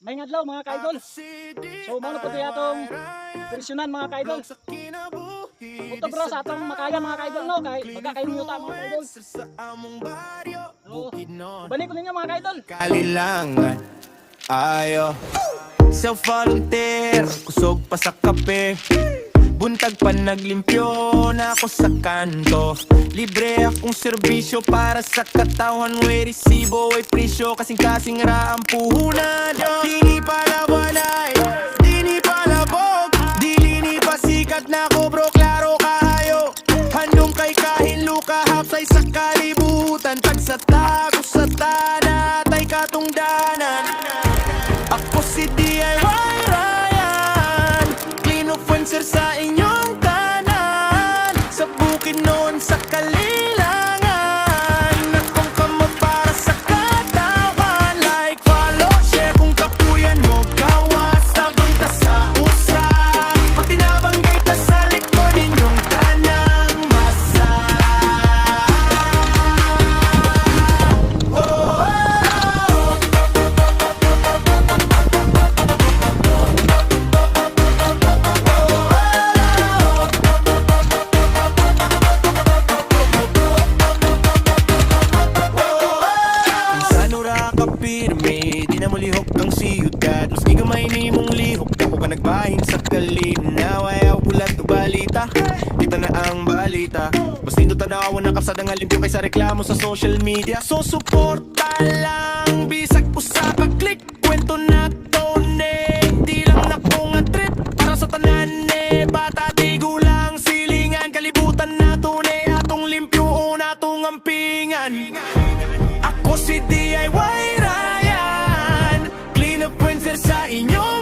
may ngadlaw mga kaidol. So mao na pud atong presyonan mga kaidol. Ito bro sa atong makaya mga kaidol no kay baka kayo muta mga kaidol. So, balik ko ninyo mga kaidol. Kalilangan ayo self-volunteer, kusog pa sa kape. Buntag pa naglimpyo na ako sa kanto. Libre akong serbisyo para sa katawan. Way resibo, way presyo, kasing-kasing ra ang puhunan. Dini palawanay, dini palabog, dili ni pasikat na ko bro, klaro kahayo. Handong kay kahinlo kahapsay sa kalibutan. Tag sa tago sa tana, tay katungdanan. Ako si DIY Ryan, clean influencer sa inyong tanan. Sa bukid noon sa kalilangan, akong kama para sa katawan. Like, follow, share kung kapuyan mo, gawas tabang ta sa usa. Pag tinabanggay ta sa likod inyong tanang masa. Kapirme, di na mo lihok ang siyudad. Mas gigamay ni mong lihok, ako ka nagbahin sa kalinaw. Ayaw bulat o balita, kita na ang balita. Mas lindo tanawan na kapsada nga limpyo kaysa reklamo sa social media. So suporta lang, bisag po sa pag-click. Kwento na to ne, di lang na ko nga trip. Para sa tanan ne, bata di gulang silingan. Kalibutan na to ne, atong limpyo o natong ampingan. Ako si DIY Ryan, clean up princess sa inyo.